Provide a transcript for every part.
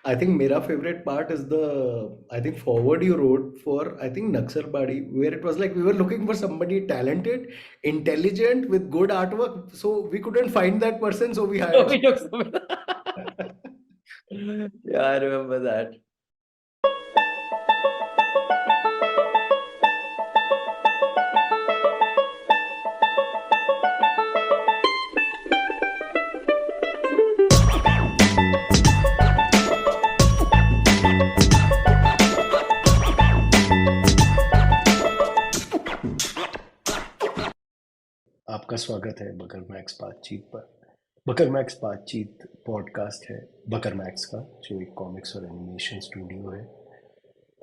I think my favorite part is I think forward you wrote for, I think Naxarbadi, where it was like we were looking for somebody talented, intelligent, with good artwork. So we couldn't find that person, so we So hired. we took Sumit. Yeah, I remember that. आपका स्वागत है बकरमैक्स बातचीत पर। बकरमैक्स बातचीत podcast है बकरमैक्स का, जो एक कॉमिक्स और एनिमेशन स्टूडियो है,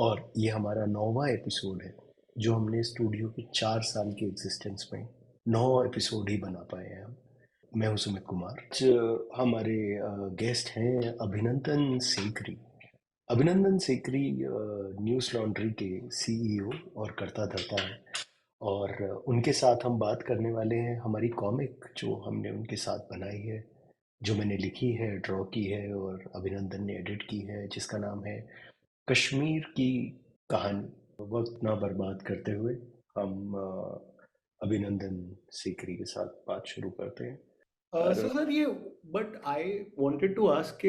और ये हमारा 9वां एपिसोड है जो हमने स्टूडियो के 4 साल के एग्जिस्टेंस में 9 एपिसोड ही बना पाए हैं हम। मैं हूं सुमित कुमार। आज हमारे गेस्ट हैं अभिनंदन सेखरी। अभिनंदन सेखरी न्यूज़ लॉन्ड्री के सीईओ और कर्ता धर्ता हैं, और उनके साथ हम बात करने वाले हैं हमारी कॉमिक जो हमने उनके साथ बनाई है, जो मैंने लिखी है, ड्रॉ की है और अभिनंदन ने एडिट की है, जिसका नाम है कश्मीर की कहानी। वक्त ना बर्बाद करते हुए हम अभिनंदन सीकरी के साथ बात शुरू करते हैं। So sir, but I wanted to ask,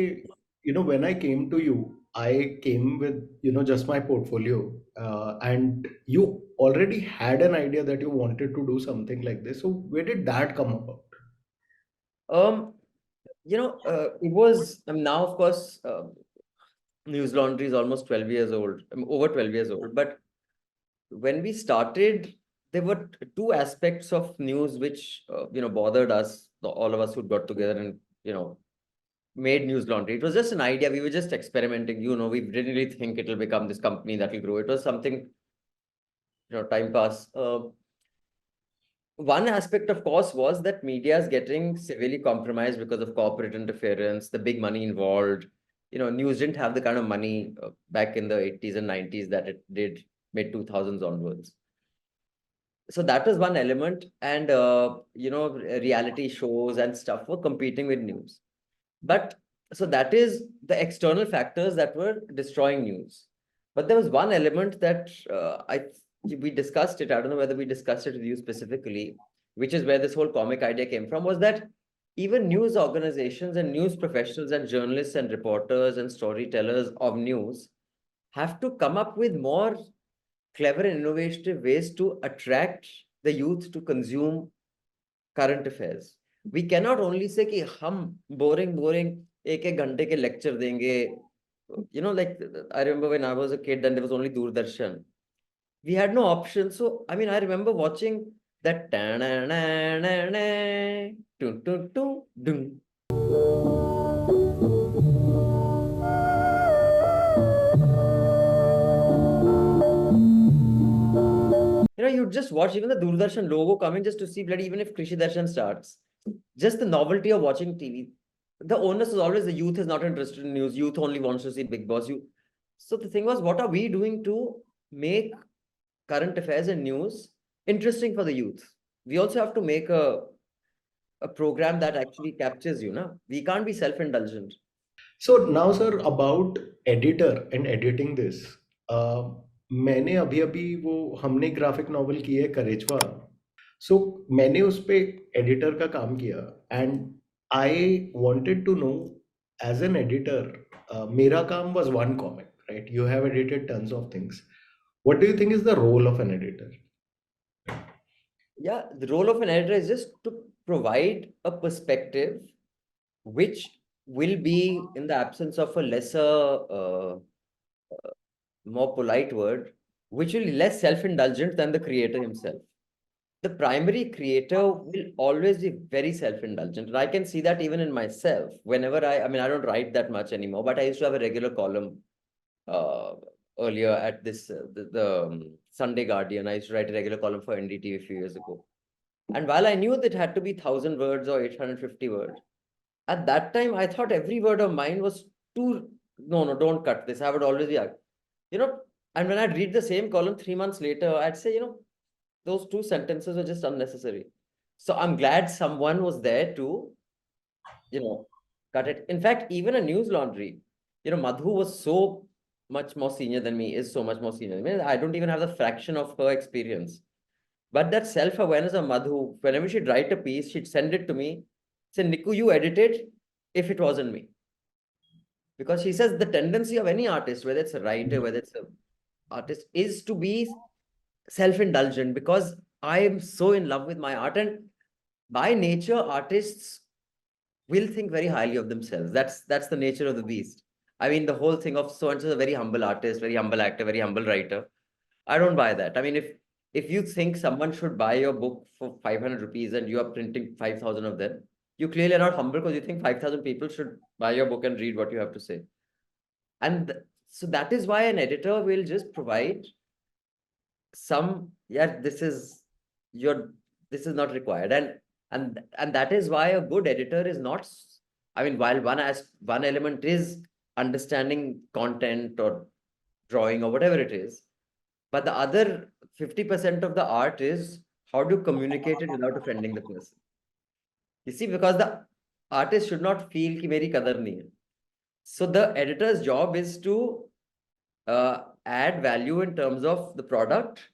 when I came to you, I came with, just my portfolio, and you already had an idea that you wanted to do something like this. So where did that come about? Um, it was now, of course, News Laundry is almost 12 years old, over 12 years old. But when we started, there were two aspects of news which, bothered us, all of us who got together and, made News Laundry. It was just an idea. We were just experimenting. We didn't really think it will become this company that will grow. It was something, time pass. One aspect, of course, was that media is getting severely compromised because of corporate interference, the big money involved. News didn't have the kind of money back in the 80s and 90s that it did mid 2000s onwards. So that was one element. And, reality shows and stuff were competing with news. But so that is the external factors that were destroying news. But there was one element that we discussed it. I don't know whether we discussed it with you specifically, which is where this whole comic idea came from, was that even news organizations and news professionals and journalists and reporters and storytellers of news have to come up with more clever and innovative ways to attract the youth to consume current affairs. We cannot only say कि हम boring एक घंटे के lecture देंगे. Like I remember when I was a kid and there was only Doordarshan. We had no option. So, I mean, I remember watching that you just watch even the Doordarshan logo coming just to see bloody, even if Krishi Darshan starts. Just the novelty of watching TV. The onus is always the youth is not interested in news. Youth only wants to see Big Boss. So the thing was, what are we doing to make current affairs and news interesting for the youth? We also have to make a program that actually captures you. Na? We can't be self-indulgent. So now, sir, about editor and editing this, मैंने अभी वो हमने graphic novel की है करेजवा, सो मैंने उस पे editor का काम किया, and I wanted to know as an editor, मेरा काम was one comic, right? You have edited tons of things. What do you think is the role of an editor? Yeah, the role of an editor is just to provide a perspective which will be, in the absence of a lesser, more polite word, which will be less self-indulgent than the creator himself. The primary creator will always be very self-indulgent. And I can see that even in myself. Whenever I don't write that much anymore, but I used to have a regular column earlier at this, the Sunday Guardian. I used to write a regular column for NDTV a few years ago. And while I knew that it had to be 1,000 words or 850 words, at that time, I thought every word of mine was too, no, don't cut this. I would always be, and when I'd read the same column 3 months later, I'd say, those 2 sentences are just unnecessary. So I'm glad someone was there to, cut it. In fact, even a News Laundry, Madhu was so much more senior than me, is so much more senior than me. I don't even have the fraction of her experience. But that self-awareness of Madhu, whenever she'd write a piece, she'd send it to me, say, Niku, you edit it if it wasn't me. Because she says the tendency of any artist, whether it's a writer, whether it's an artist, is to be self-indulgent, because I am so in love with my art. And by nature, artists will think very highly of themselves. That's the nature of the beast. I mean, the whole thing of so and so is a very humble artist, very humble actor, very humble writer. I don't buy that. I mean, if you think someone should buy your book for 500 rupees and you are printing 5,000 of them, you clearly are not humble, because you think 5,000 people should buy your book and read what you have to say. And so that is why an editor will just provide some, yeah, this is not required. And that is why a good editor is not, I mean, while one element is understanding content or drawing or whatever it is, but the other 50% of the art is how to communicate it without offending the person. You see, because the artist should not feel कि मेरी कदर नहीं है. So the editor's job is to add value in terms of the product,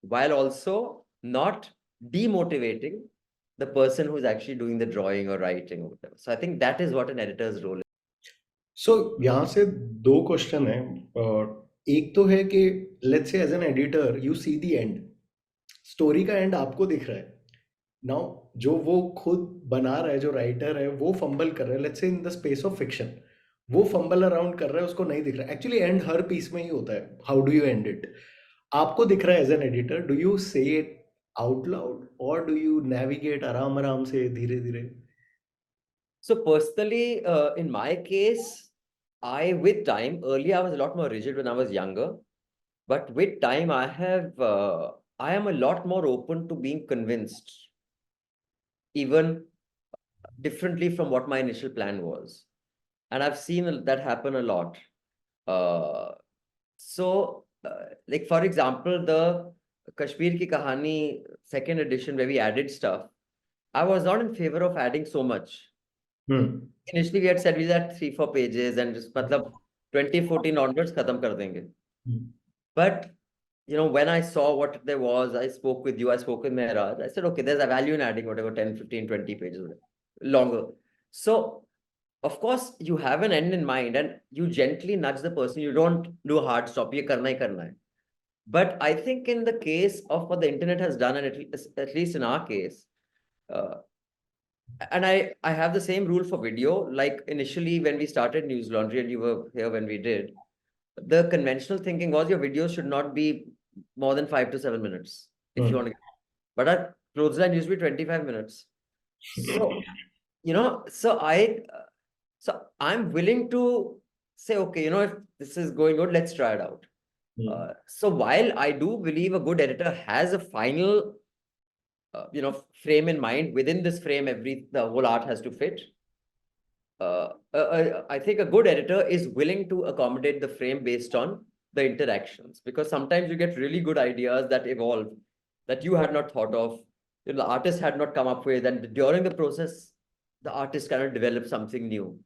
while also not demotivating the person who's actually doing the drawing or writing or whatever. So I think that is what an editor's role is. सो यहाँ से दो question है. एक तो है कि let's say as an editor you see the end, story का end आपको दिख रहा है. नाउ जो वो खुद बना रहा है, जो राइटर है, वो फंबल कर रहा है, let's say in the space of fiction, वो फंबल अराउंड कर रहा है, उसको नहीं दिख रहा है. एक्चुअली एंड हर पीस में ही होता है. How do you end it? आपको दिख रहा है as an editor, do you say it out loud और डू यू नेविगेट आराम आराम से धीरे धीरे? So personally, in my case, with time, earlier I was a lot more rigid when I was younger, but with time I am a lot more open to being convinced, even differently from what my initial plan was. And I've seen that happen a lot. Like for example, the Kashmir Ki Kahani second edition, where we added stuff, I was not in favor of adding so much. Initially, we had said we had 3-4 pages and just matlab 2014 onwards khatam kar denge. But when I saw what there was, I spoke with you, I spoke with Mehraj. I said, okay, there's a value in adding whatever 10, 15, 20 pages longer. So of course you have an end in mind and you gently nudge the person. You don't do a hard stop. Ye karna hi karna hai. But I think in the case of what the internet has done, and at least in our case, and I have the same rule for video. Like initially when we started News Laundry, and you were here when we did, the conventional thinking was your videos should not be more than 5 to 7 minutes if you want to get, but our clothesline used to be 25 minutes. So, so I'm willing to say, okay, if this is going good, let's try it out. So while I do believe a good editor has a final frame in mind, within this frame, the whole art has to fit. I think a good editor is willing to accommodate the frame based on the interactions, because sometimes you get really good ideas that evolve that you had not thought of, the artist had not come up with, and during the process, the artist cannot develop something new.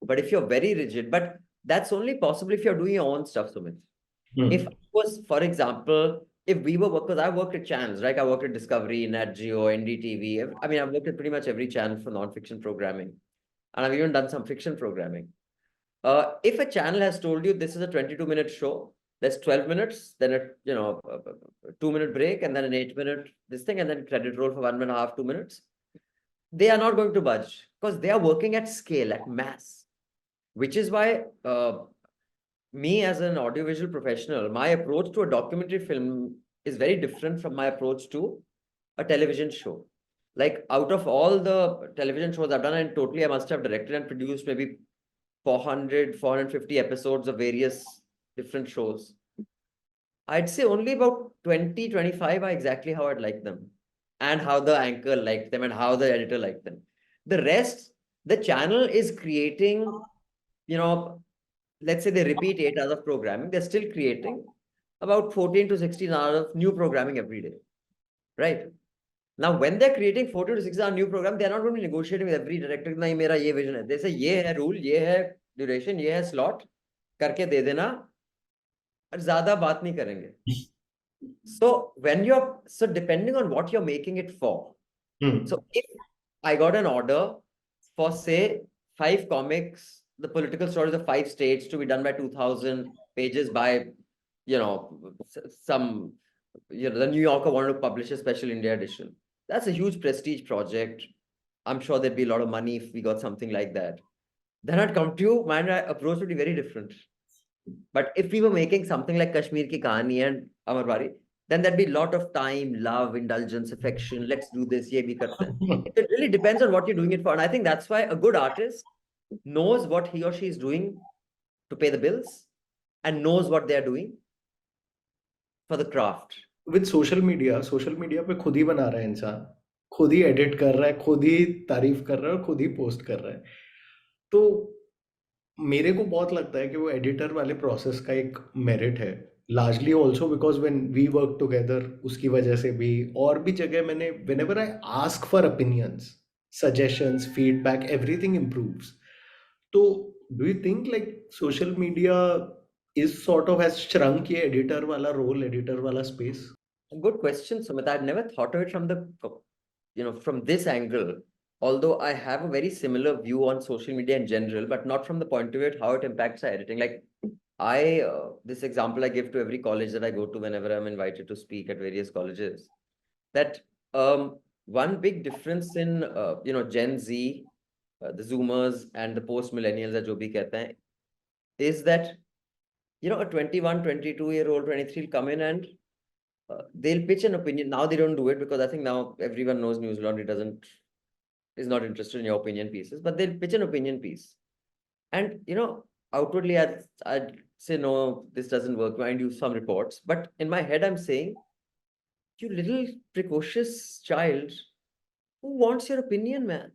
But if you're very rigid, but that's only possible if you're doing your own stuff, Sumit. If I was, for example, if we were, because I worked at channels, right? I worked at Discovery, Nat Geo, NDTV. I mean, I've worked at pretty much every channel for non-fiction programming. And I've even done some fiction programming. If a channel has told you this is a 22-minute show, there's 12 minutes, then a 2-minute break, and then an 8-minute this thing, and then credit roll for 1.5, 2 minutes, they are not going to budge, because they are working at scale, at mass. Which is why me as an audiovisual professional, my approach to a documentary film is very different from my approach to a television show. Like out of all the television shows I've done, and totally I must have directed and produced maybe 400, 450 episodes of various different shows. I'd say only about 20, 25 are exactly how I'd like them, and how the anchor liked them, and how the editor liked them. The rest, the channel is creating, let's say they repeat 8 hours of programming, they're still creating about 14 to 16 hours of new programming every day, right? Now, when they're creating 14 to 16 hour new program, they're not going to be negotiating with every director. Nahi, mera ye vision hai. They say, ye hai rule, ye hai duration, ye hai slot. करके दे देना और ज्यादा बात नहीं करेंगे. So so depending on what you're making it for. So if I got an order for, say, 5 comics, the political stories of 5 states to be done by 2000 pages by, some, the New Yorker wanted to publish a special India edition. That's a huge prestige project. I'm sure there'd be a lot of money if we got something like that. Then I'd come to you, my approach would be very different. But if we were making something like Kashmir Ki Kahani and Amarwari, then there'd be a lot of time, love, indulgence, affection. Let's do this, ye bhi karte hain. It really depends on what you're doing it for. And I think that's why a good artist knows what he or she is doing to pay the bills and knows what they're doing for the craft. With social media पे खुद ही बना रहा है इंसान, खुद ही edit कर रहा है, खुद ही तारीफ कर रहा है और खुद ही पोस्ट कर रहा है. तो मेरे को बहुत लगता है कि वो एडिटर वाले प्रोसेस का एक मेरिट है, largely also because when we work together, उसकी वजह से भी. और भी जगह मैंने whenever I ask for opinions, suggestions, feedback, everything improves. तो do you think like social media is sort of has shrunk ये editor वाला role, editor वाला space? A good question, Sumit. I've never thought of it from from this angle. Although I have a very similar view on social media in general, but not from the point of view of how it impacts our editing. Like this example I give to every college that I go to whenever I'm invited to speak at various colleges, that one big difference in Gen Z, the Zoomers and the post millennials, जो भी कहते हैं, is that a 21, 22-year-old, 23 will come in and they'll pitch an opinion. Now they don't do it because I think now everyone knows News Laundry is not interested in your opinion pieces, but they'll pitch an opinion piece. And, outwardly I'd say, no, this doesn't work. Mind you, some reports. But in my head, I'm saying, you little precocious child, who wants your opinion, man?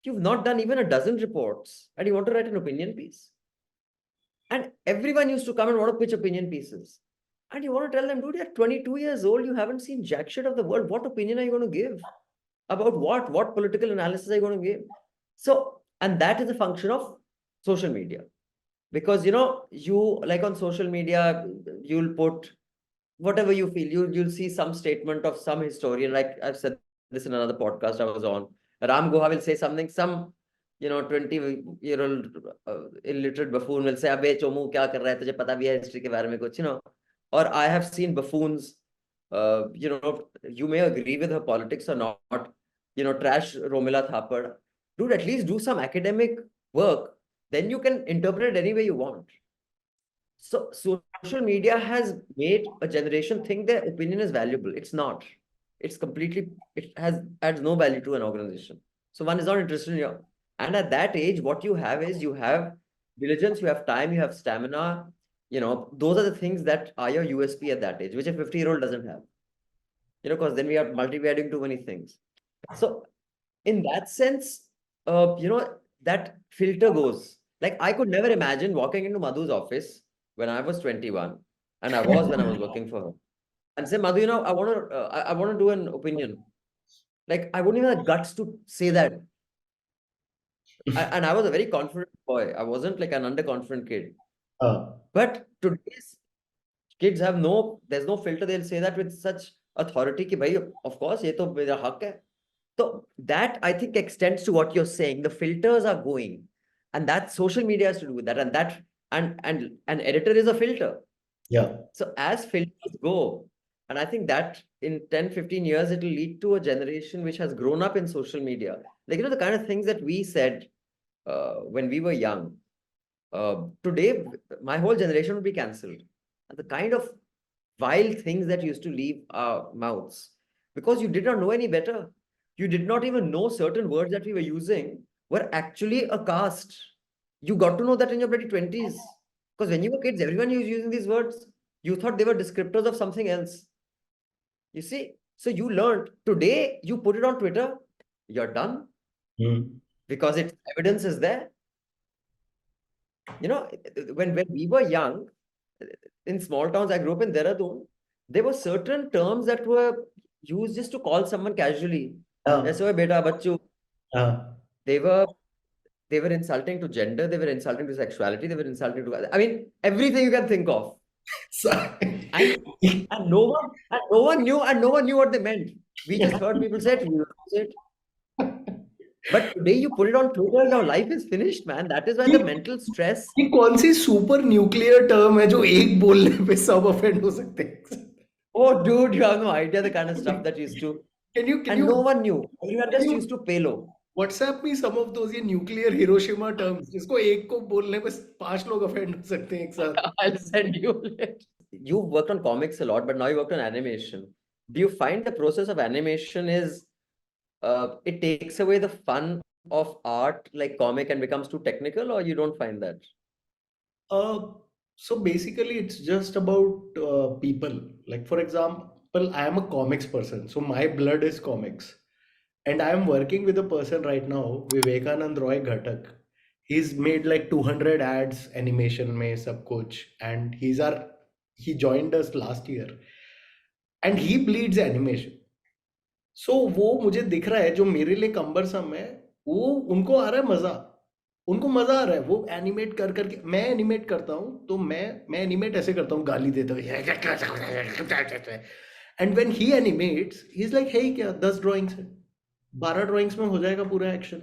You've not done even a dozen reports and you want to write an opinion piece. And everyone used to come and want to pitch opinion pieces. And you want to tell them, dude, you're 22 years old. You haven't seen jack shit of the world. What opinion are you going to give? About what? What political analysis are you going to give? So, and that is a function of social media. Because, you like on social media, you'll put whatever you feel. You'll see some statement of some historian. Like I've said this in another podcast I was on. Ram Guha will say something, some 20-year-old illiterate buffoon will say, "Abe chomu kya kar raha hai? Tujhe pata bhi hai history ke bare mein kuch, Or I have seen buffoons, you may agree with her politics or not, trash Romila Thapar. Dude, at least do some academic work. Then you can interpret it any way you want. So social media has made a generation think their opinion is valuable. It's not. It adds no value to an organization. So one is not interested in your. And at that age, what you have is you have diligence, you have time, you have stamina. Those are the things that are your USP at that age, which a 50-year-old doesn't have. Because then we are doing too many things. So in that sense, that filter goes. Like I could never imagine walking into Madhu's office when I was 21, and I was when I was working for her, and say, Madhu, I want to do an opinion. Like I wouldn't even have guts to say that. And I was a very confident boy. I wasn't like an underconfident kid. But today's kids there's no filter. They'll say that with such authority ki bhai, of course, ye to mera hak hai. So that I think extends to what you're saying. The filters are going, and that social media has to do with that. And an editor is a filter. Yeah. So as filters go, and I think that in 10, 15 years, it will lead to a generation which has grown up in social media. Like, the kind of things that we said when we were young. Today, my whole generation would be cancelled. And the kind of vile things that used to leave our mouths, because you did not know any better. You did not even know certain words that we were using were actually a caste. You got to know that in your bloody 20s. Because when you were kids, everyone was using these words. You thought they were descriptors of something else. You see? So you learned. Today, you put it on Twitter, you're done. Because evidence is there. When we were young, in small towns, I grew up in Dehradun, there were certain terms that were used just to call someone casually. They were they were insulting to gender, they were insulting to sexuality, they were insulting to, I mean, everything you can think of. And no one knew what they meant. We just heard people say it, we use it. But today you put it on Twitter, now life is finished, man. That is why the mental stress. ये कौन सी super nuclear term है जो एक बोलने पे सब offend हो सकते हैं? Oh, dude, you have no idea the kind of stuff that used to. Can And no you one knew. Everyone can just you used to pay low. WhatsApp me some of those ये nuclear Hiroshima terms जिसको एक को बोलने पे 5 लोग offend हो सकते हैं एक साथ? I'll send you it. You worked on comics a lot, but now you worked on animation. Do you find the process of animation is it takes away the fun of art like comic and becomes too technical, or you don't find that? So basically, it's just about people. Like, for example, I am a comics person, so my blood is comics. And I am working with a person right now, Vivekanand Roy Ghatak. He's made like 200 ads, animation mein sab kuch, and he joined us last year, and he bleeds animation. So वो मुझे दिख रहा है जो मेरे लिए cumbersome है, वो उनको आ रहा है मजा, उनको मजा आ रहा है वो एनिमेट कर करके। मैं एनिमेट करता हूँ तो मैं एनिमेट ऐसे करता हूँ गाली देते हुए, and when he animates he is like, hey क्या 10 ड्राइंग्स है, 12 ड्राइंग्स में हो जाएगा पूरा एक्शन,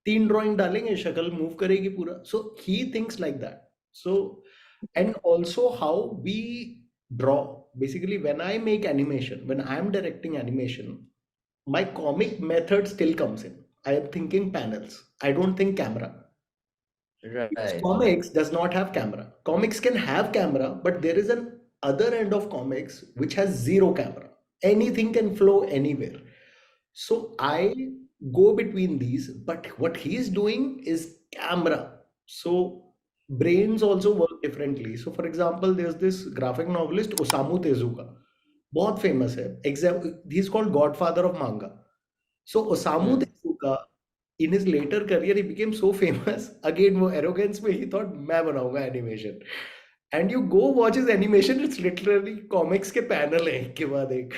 3 ड्राइंग डालेंगे शक्ल मूव करेगी पूरा. So he thinks like that. So and also how we draw, basically when I make animation, when I am directing animation, my comic method still comes in. I am thinking panels, I don't think camera. Because Right. comics does not have camera. Comics can have camera, but there is an other end of comics which has zero camera. Anything can flow anywhere. So I go between these, but what he is doing is camera. So brains also work differently. So for example, there's this graphic novelist Osamu Tezuka, बहुत famous है. He's called Godfather of manga. So Osamu Tezuka, in his later career, he became so famous. Again, वो arrogance में he thought मैं बनाऊंगा animation. And you go watch his animation, it's literally comics के panel है एक के बाद एक,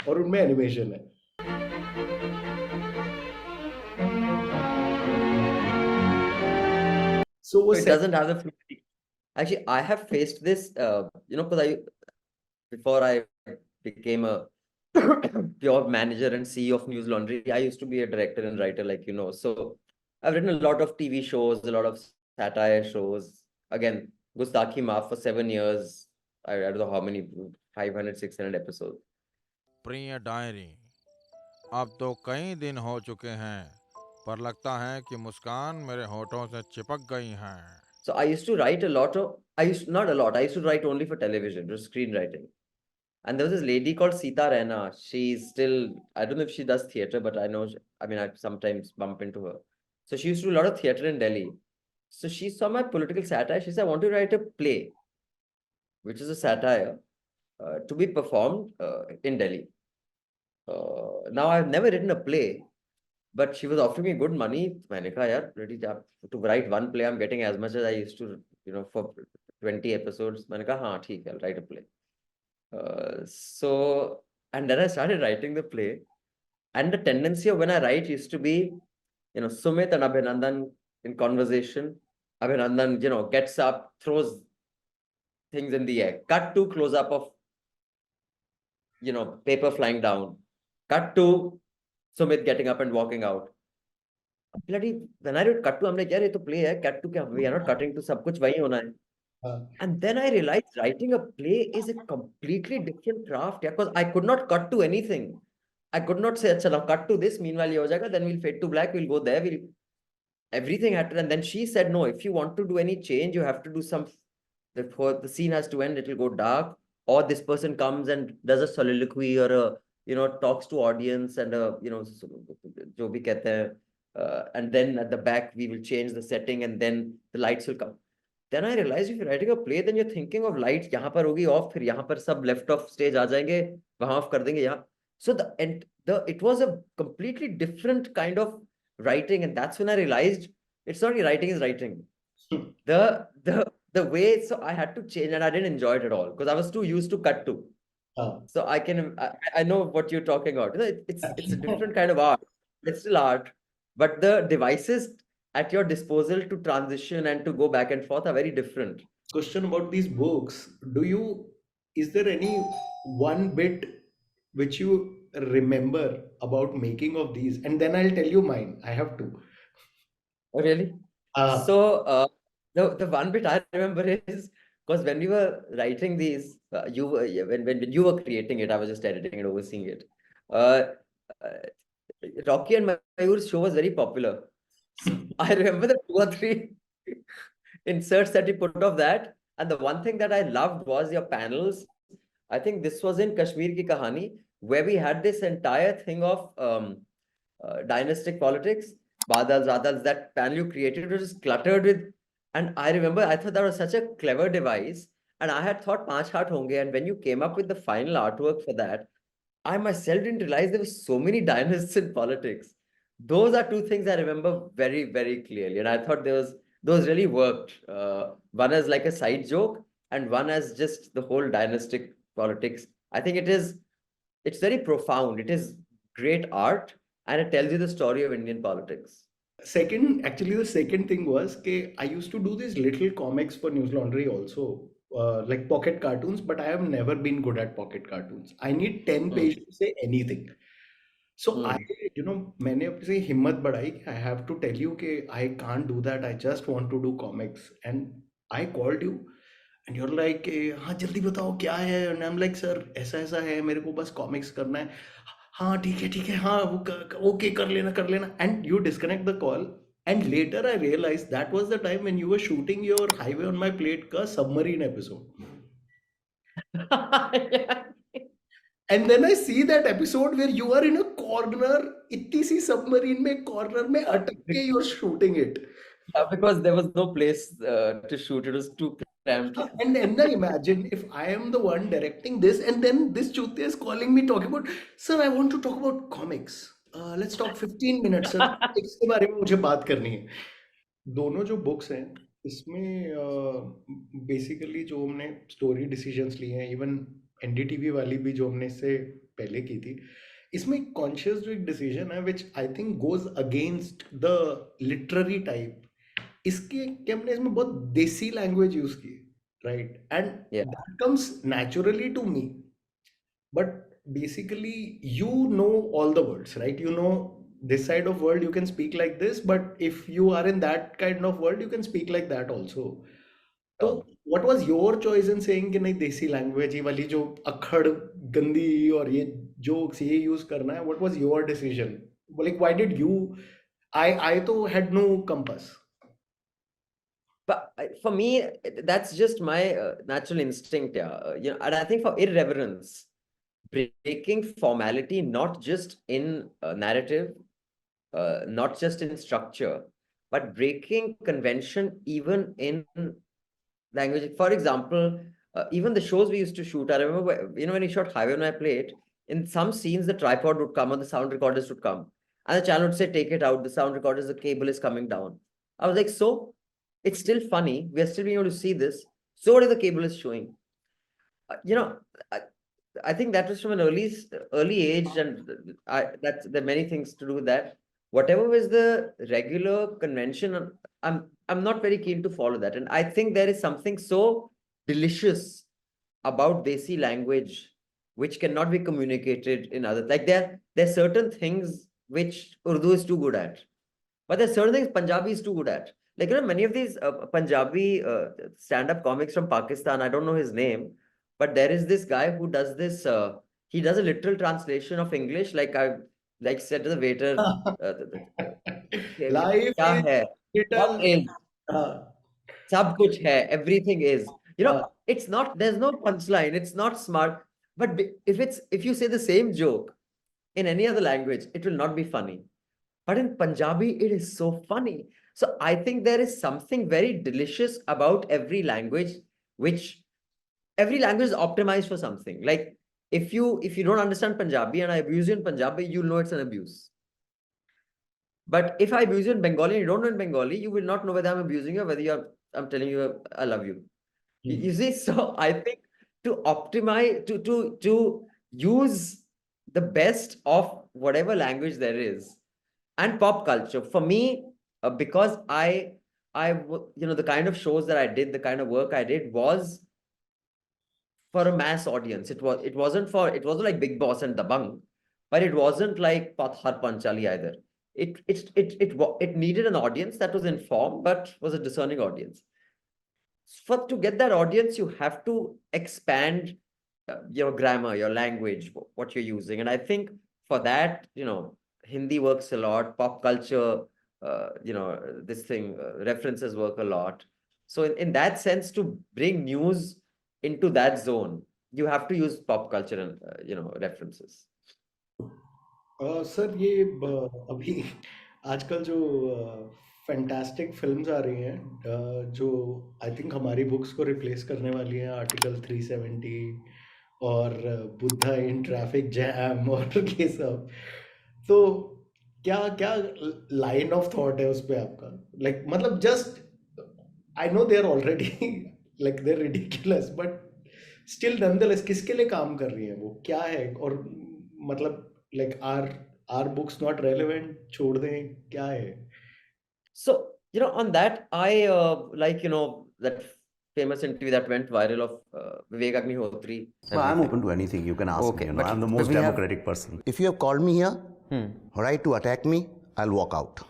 और उनमें animation है. So वो It doesn't have the fluidity. Actually, I have faced this, because before I became a pure manager and CEO of News Laundry, I used to be a director and writer, like you know. So I've written a lot of TV shows, a lot of satire shows. Again, Gustaki Maaf for 7 years. I don't know how many, 500, 600 episodes. प्रिय diary, अब तो कई दिन हो चुके हैं, पर लगता है कि मुस्कान मेरे होठों से चिपक गई हैं. So I used to write a lot of, not a lot, I used to write only for television, just screenwriting. And there was this lady called Sita Raina. She's still, I don't know if she does theater, but I know, I sometimes bump into her. So she used to do a lot of theater in Delhi. So she saw my political satire. She said, I want to write a play, which is a satire to be performed in Delhi. Now I've never written a play, but she was offering me good money. मैंने कहा यार, ready to write one play, I'm getting as much as I used to, for 20 episodes. मैंने कहा हाँ ठीक है, I'll write a play. And then I started writing the play, and the tendency of when I write used to be, Sumit and Abhinandan in conversation. Abhinandan, gets up, throws things in the air. Cut to close up of, paper flying down. Cut to Sumit getting up and walking out. Bloody, when I did cut to, I'm like, yeah, ये तो play है. Cut to क्या? We are not cutting to, सब कुछ वही होना है. And then I realized writing a play is a completely different craft, because I could not cut to anything. I could not say, "Achha, now cut to this, meanwhile, ye ho jayega, then we'll fade to black, we'll go there, everything had to." And then she said, no, if you want to do any change, you have to do the scene has to end, it will go dark, or this person comes and does a soliloquy or talks to audience and, jo bhi kehte hain, and then at the back, we will change the setting and then the lights will come. Then I realized if you're writing a play, then you're thinking of lights, यहाँ पर होगी off, फिर यहाँ पर सब left off stage आ जाएंगे, वहाँ off कर देंगे यहाँ. So it was a completely different kind of writing, and that's when I realized it's not writing is writing. The way, so I had to change, and I didn't enjoy it at all because I was too used to cut to. So I know what you're talking about. It's a different kind of art. It's still art, but the devices at your disposal to transition and to go back and forth are very different. Question about these books. Is there any one bit which you remember about making of these? And then I'll tell you mine. I have two. Oh, really? Uh, So the one bit I remember is because when we were writing these, you were yeah, when you were creating it, I was just editing and overseeing it. Uh, uh, Rocky and Mayur's show was very popular. So I remember the 2 or 3 inserts that you put of that. And the one thing that I loved was your panels. I think this was in Kashmir Ki Kahani, where we had this entire thing of dynastic politics, Badals, Adals, that panel you created was just cluttered with. And I remember I thought that was such a clever device. And I had thought Panch Haat Honge. And when you came up with the final artwork for that, I myself didn't realize there were so many dynasts in politics. Those are two things I remember very, very clearly. And I thought those really worked. One as like a side joke, and one as just the whole dynastic politics. I think it's very profound. It is great art, and it tells you the story of Indian politics. Actually, the second thing was that I used to do these little comics for News Laundry also, like pocket cartoons, but I have never been good at pocket cartoons. I need 10 Hmm. pages to say anything. So Hmm. मैंने अपने से हिम्मत बढ़ाई कि I have to tell you कि I can't do that. I just want to do comics. And I called you and you're like हाँ जल्दी बताओ क्या है? And I'm like sir ऐसा ऐसा है मेरे को बस comics करना है. हाँ ठीक है हाँ वो okay कर लेना. And you disconnect the call. And later I realized that was the time when you were shooting your Highway on My Plate का submarine episode. Yeah. And then I see that episode where you are in a corner, इतनी सी submarine में corner में अटक के you're shooting it. Because there was no place to shoot. It was too cramped. And then I imagine if I am the one directing this, and then this Chutia is calling me talking about, sir, I want to talk about comics. Let's talk 15 minutes, sir. Comics के बारे में मुझे बात करनी है. दोनों जो books हैं इसमें बेसिकली जो हमने स्टोरी डिसीजंस लिए हैं, इवन एनडीटीवी वाली भी जो हमने इससे पहले की थी, इसमें कॉन्शियस जो एक डिसीजन है which I think goes against the literary type, इसके कि हमने इसमें बहुत देसी लैंग्वेज यूज की, right, and Yeah. That comes naturally to me. But basically you know all the words, right? You know this side of world you can speak like this, but if you are in that kind of world you can speak like that also. तो Oh. what was your choice in saying कि नहीं देसी language ही वाली जो अखड़ गंदी और ये jokes ये यूज करना है? What was your decision? Like why did you? I तो had no compass. But for me, that's just my natural instinct. Yeah. And I think for irreverence, breaking formality, not just in narrative, not just in structure, but breaking convention even in language. For example, even the shows we used to shoot, I remember, when we shot Highway on My Plate, in some scenes, the tripod would come or the sound recorders would come. And the channel would say, take it out, the sound recorders, the cable is coming down. I was like, so it's still funny. We are still being able to see this. So what if the cable is showing? I, I think that was from an early age, and there are many things to do with that. Whatever was the regular convention, I'm not very keen to follow that. And I think there is something so delicious about Desi language which cannot be communicated in other. Like there are certain things which Urdu is too good at, but there are certain things Punjabi is too good at. Like many of these Punjabi stand-up comics from Pakistan. I don't know his name, but there is this guy who does this. He does a literal translation of English. Like I said to the waiter, Life क्या is है? little. What is? सब कुछ है. Everything is. It's not. There's no punchline. It's not smart. But if you say the same joke in any other language, it will not be funny. But in Punjabi, it is so funny. So I think there is something very delicious about every language, which every language is optimized for something. Like if you don't understand Punjabi and I abuse you in Punjabi, you'll know it's an abuse. But if I abuse you in Bengali and you don't know in Bengali, you will not know whether I'm abusing you or whether I'm telling you I love you. You see, so I think to optimize, to use the best of whatever language there is, and pop culture. For me, because the kind of shows that I did, the kind of work I did was for a mass audience. It wasn't like Big Boss and Dabang, but it wasn't like Pathar Panchali either. It needed an audience that was informed but was a discerning audience. To get that audience, you have to expand your grammar, your language, what you're using. And I think for that, Hindi works a lot, pop culture, references work a lot. So in that sense, to bring news into that zone, you have to use pop culture and, references. Sir ये अभी आजकल जो fantastic films आ रही हैं जो I think हमारी books को replace करने वाली हैं, आर्टिकल 370 और बुद्धा इन ट्रैफिक जैम और ये सब, तो क्या क्या लाइन ऑफ थॉट है उस पे आपका? लाइक मतलब just I know they are already like they are ridiculous, but still nonetheless किसके लिए काम कर रही हैं वो, क्या है? और मतलब like are books not relevant, छोड़ दें, क्या है? So, on that, I that famous interview that went viral of Vivek Agnihotri. Well, I'm open to anything. You can ask Okay, me. but I'm the most we have- democratic person. If you have called me here, right, to attack me, I'll walk out.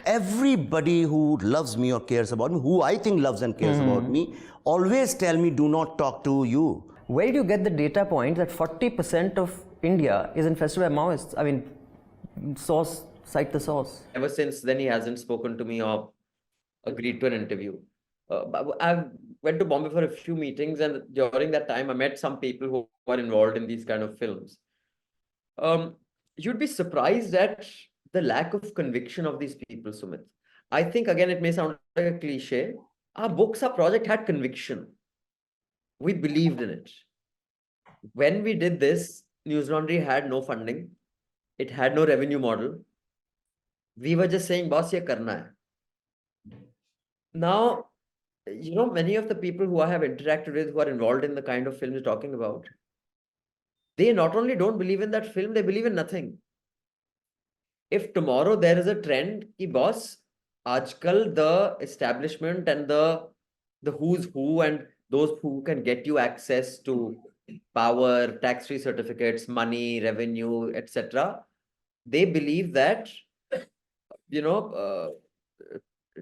Everybody who loves me or cares about me, who I think loves and cares about me, always tell me, do not talk to you. Where do you get the data point that 40% of India is infested by Maoists? I mean, cite the source. Ever since then, he hasn't spoken to me or agreed to an interview. But I went to Bombay for a few meetings, and during that time, I met some people who were involved in these kind of films. You'd be surprised at the lack of conviction of these people, Sumit. I think, again, it may sound like a cliche. Our books, our project had conviction. We believed in it. When we did this, News Laundry had no funding. It had no revenue model. We were just saying, boss, ye karna hai. Now, many of the people who I have interacted with, who are involved in the kind of film you're talking about, they not only don't believe in that film, they believe in nothing. If tomorrow there is a trend, ki boss, aajkal the establishment and the who's who and those who can get you access to power, tax-free certificates, money, revenue, etc., they believe that,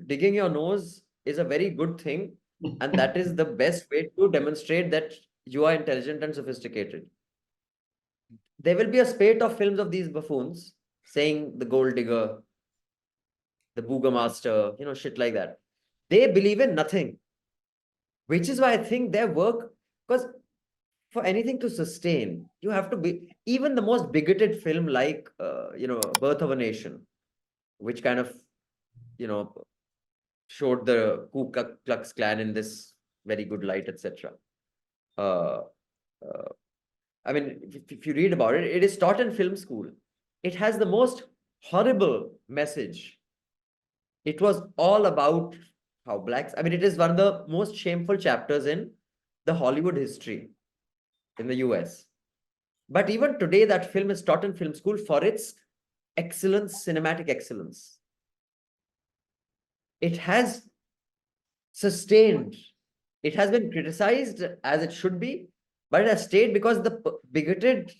digging your nose is a very good thing, and that is the best way to demonstrate that you are intelligent and sophisticated. There will be a spate of films of these buffoons saying the gold digger, the booger master, shit like that. They believe in nothing, which is why I think their work, because for anything to sustain, you have to be, even the most bigoted film like, Birth of a Nation, which kind of, showed the Ku Klux Klan in this very good light, etc. I mean, if you read about it, it is taught in film school. It has the most horrible message. It was all about how blacks, it is one of the most shameful chapters in the Hollywood history in the US. But even today, that film is taught in film school for its excellence, cinematic excellence. It has sustained. It has been criticized as it should be, but it has stayed because the bigoted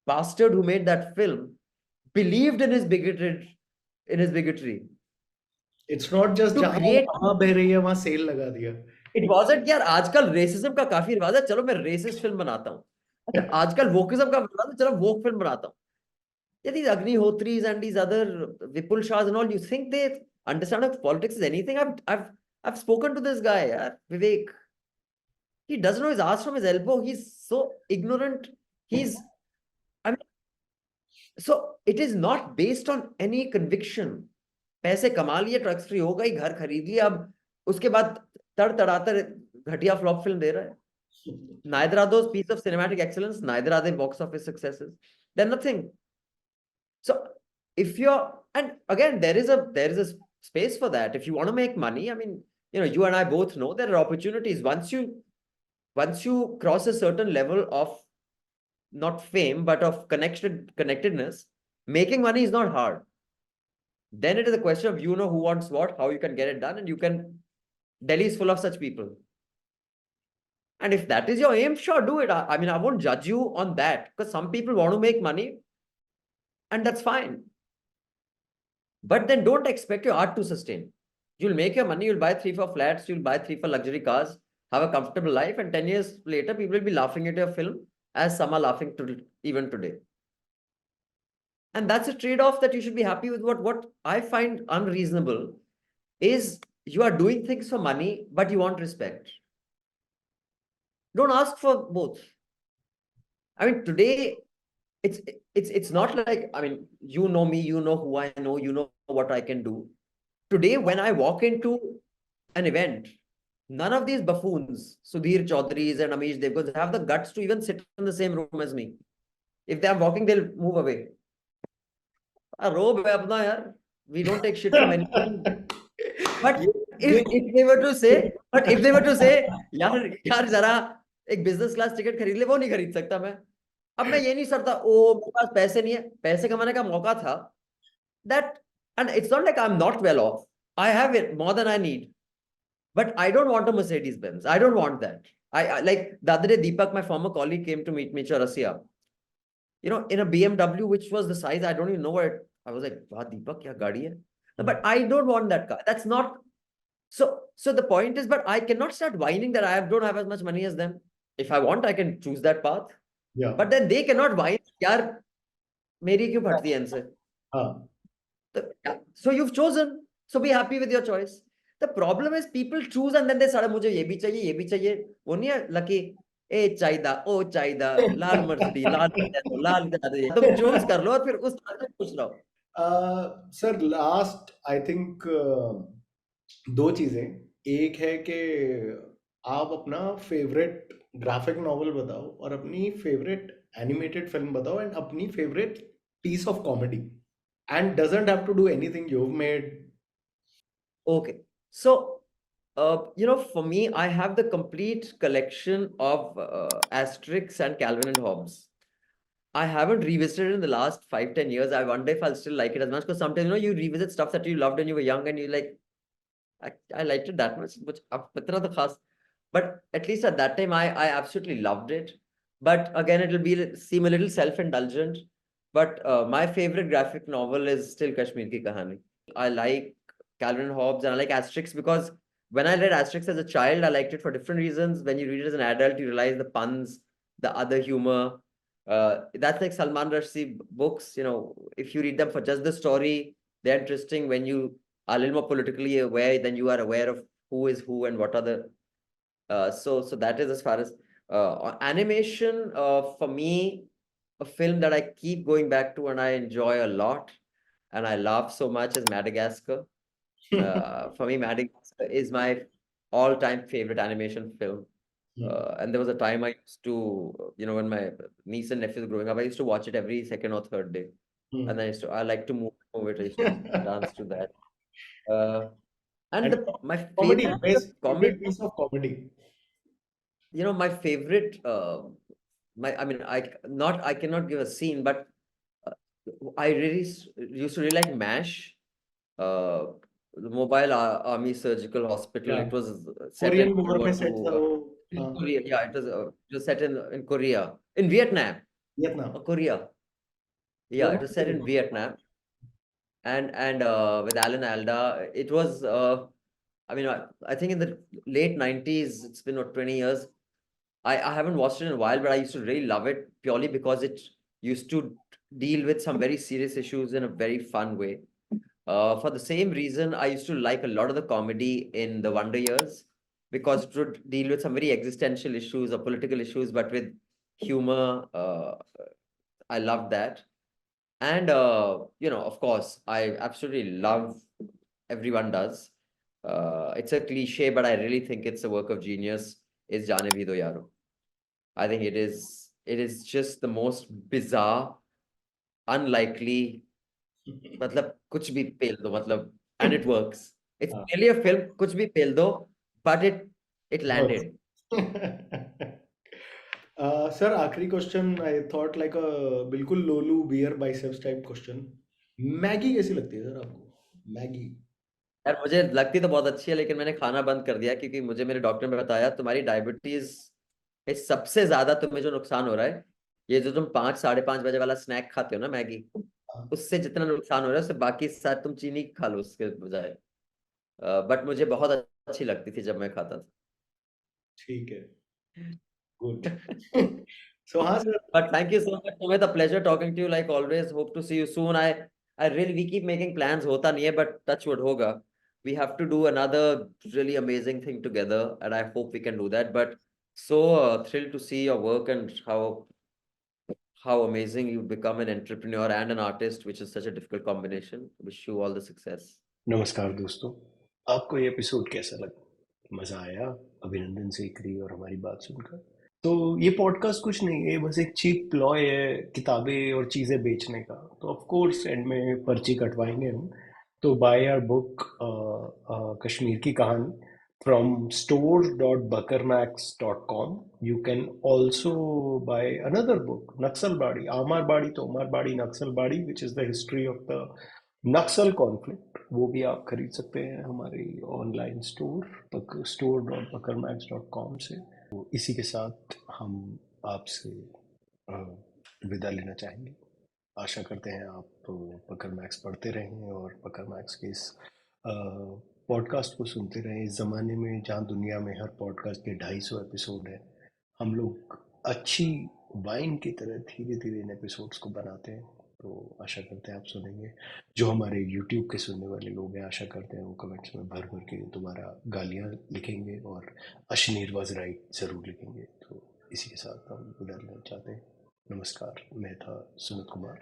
bastard who made that film believed in his bigotry. It's not just To जहाँ create- हवा बह रही है वहाँ cell लगा दिया. It wasn't यार आजकल रेसिज्म का काफी रिवाज है, चलो मैं रेसिस्ट फिल्म बनाता हूँ. अच्छा आजकल वोकिज्म का रिवाज है, चलो वोक फिल्म बनाता हूँ. Yeah, these Agnihotris and these other Vipul Shahs and all, you think they understand if politics is anything? I've spoken to this guy, Vivek. He doesn't know his ass from his elbow. He's so ignorant. So it is not based on any conviction. पैसे कमा लिए, drugs free हो गई, घर खरीद लिया, अब उसके बाद तड़तड़ातर घटिया फ्लॉप फिल्म दे रहा है. Neither are those pieces of cinematic excellence, neither are they box office successes. They're nothing. So if you're, and again, there is a space for that. If you want to make money, you and I both know there are opportunities. Once you cross a certain level of not fame, but of connectedness, making money is not hard. then it is a question of who wants what, how you can get it done, and you can. Delhi is full of such people. And if that is your aim, sure, do it. I mean, I won't judge you on that, because some people want to make money, and that's fine. But then don't expect your art to sustain. You'll make your money, you'll buy 3-4 flats, you'll buy 3-4 luxury cars, have a comfortable life, and 10 years later, people will be laughing at your film as some are laughing even today. And that's a trade-off that you should be happy with. What I find unreasonable is you are doing things for money, but you want respect. Don't ask for both. I mean, today, it's not like, I mean, you know me, you know who I know, you know what I can do. Today, when I walk into an event, none of these buffoons, Sudhir Chaudharys and Amish Devgans, have the guts to even sit in the same room as me. If they are walking, they'll move away. A robe hai apna, yaar. We don't take shit from anyone. But if they were to say, यार जरा एक business class ticket खरीद ले, वो नहीं खरीद सकता मैं. अब मैं ये नहीं सरता, ओ मेरे पास पैसे नहीं है, पैसे कमाने का मौका था. That, and it's not like I'm not well off. I have it more than I need. But I don't want a Mercedes Benz. I don't want that. I like the other day, Deepak, my former colleague, came to meet me, Chaurasia. In a BMW, which was the size, I don't even know what. I was like, wow, Deepak, kya gaadi hai? But I don't want that car. That's not. So the point is, but I cannot start whining that I don't have as much money as them. If I want, I can choose that path. Yeah. But then they cannot whine, yaar, meri kyun phatti hai inse? So you've chosen. So be happy with your choice. The problem is people choose and then they say, मुझे ये भी चाहिए, ये भी चाहिए. वो नहीं है lucky. ए चाहिदा, ओ चाहिदा, लाल मर्सिडी, लाल तुम choose कर लो और फिर उस तरह से खुश रहो. सर लास्ट आई थिंक 2 चीजें. एक है कि आप अपना फेवरेट ग्राफिक नॉवल बताओ और अपनी फेवरेट एनिमेटेड फिल्म बताओ एंड अपनी favourite piece of comedy. And doesn't have to do anything you've made. Okay. So, for me, I have the complete collection of Asterix and Calvin and Hobbes. I haven't revisited in the last 5-10 years. I wonder if I'll still like it as much, because sometimes, you revisit stuff that you loved when you were young and you're like, I liked it that much. But at least at that time, I absolutely loved it. But again, it'll seem a little self-indulgent. But my favorite graphic novel is still Kashmir Ki Kahani. I like Calvin and Hobbes and I like Asterix, because when I read Asterix as a child, I liked it for different reasons. When you read it as an adult, you realize the puns, the other humor. That's like Salman Rushdie books. If you read them for just the story, they're interesting. When you are a little more politically aware, then you are aware of who is who and what are the. So that is as far as animation. For me, a film that I keep going back to and I enjoy a lot and I laugh so much is Madagascar. For me, Madagascar is my all-time favorite animation film. And there was a time I used to, when my niece and nephews were growing up, I used to watch it every second or third day. And then I like to move it. I used to dance to that. And my favorite piece of comedy. My favorite, I cannot give a scene, but I really used to really like MASH, the Mobile Army Surgical Hospital. Yeah. It was set Korean in World War II. In Korea. Yeah, it was set in Korea. In Vietnam. Korea. Yeah, it was set in Vietnam. And with Alan Alda, it was, I think in the late 90s, it's been 20 years. I haven't watched it in a while, but I used to really love it purely because it used to deal with some very serious issues in a very fun way. For the same reason, I used to like a lot of the comedy in The Wonder Years, because it would deal with some very existential issues or political issues, but with humor. I loved that. And, of course, I absolutely love Everyone Does. It's a cliche, but I really think it's a work of genius. Is Jaane Bhi Do Yaro. I think it is just the most bizarre, unlikely, matlab, kuch bhi pel do, matlab, and it works. It's really a film, kuch bhi pel do, but it landed. Sir, आखिरी question, I thought like a बिल्कुल लोलू beer biceps type question. Maggi कैसी लगती है sir आपको? Maggi. यार मुझे लगती तो बहुत अच्छी है, लेकिन मैंने खाना बंद कर दिया क्योंकि मुझे मेरे डॉक्टर ने बताया तुम्हारी डायबिटीज इस सबसे ज्यादा तुम्हें जो नुकसान हो रहा है, ये जो तुम 5 साढ़े 5 बजे वाला स्नैक खाते हो ना मैगी, हाँ, उससे जितना नुकसान हो रहा है उससे बाकी साथ तुम चीनी खा लो उसके बजाय। बट मुझे बहुत अच्छी लगती थी जब मैं खाता ठीक है, गुड। था। सो हाँ sir. But thank you so much, Sumit. A pleasure talking to you like always. Hope to see you soon. I really we keep making plans. होता नहीं है, but touch wood होगा. We have to do another really amazing thing together, and I hope we can do that. But so thrilled to see your work and how amazing you become an entrepreneur and an artist, which is such a difficult combination. Wish you all the success. नमस्कार दोस्तों, आपको ये episode कैसा लगा? मजा आया अभिनंदन सेखरी और हमारी बात सुनकर? तो ये पॉडकास्ट कुछ नहीं है, बस एक चीप प्लॉय है किताबें और चीज़ें बेचने का। तो ऑफ कोर्स एंड में पर्ची कटवाएंगे हम। तो बाय आवर बुक कश्मीर की कहानी from store.bakarmax.com. You can also buy another book, Naxalbari, Amar Badi to Umar Badi Naxal Badi, which is the history of the Naxal conflict. वो भी आप खरीद सकते हैं हमारे ऑनलाइन store.bakarmax.com से। तो इसी के साथ हम आपसे अ, विदा लेना चाहेंगे। आशा करते हैं आप बकर मैक्स पढ़ते रहें और बकर मैक्स के इस पॉडकास्ट को सुनते रहें। इस ज़माने में जहाँ दुनिया में हर पॉडकास्ट के 250 एपिसोड हैं, हम लोग अच्छी वाइन की तरह धीरे धीरे इन एपिसोड्स को बनाते हैं। तो आशा करते हैं आप सुनेंगे। जो हमारे यूट्यूब के सुनने वाले लोग हैं, आशा करते हैं वो कमेंट्स में भर भर के दोबारा गालियाँ लिखेंगे और अशनीर वॉज राइट ज़रूर लिखेंगे। तो इसी के साथ हम विदा लेना चाहते हैं। नमस्कार, मैं था सुमित कुमार।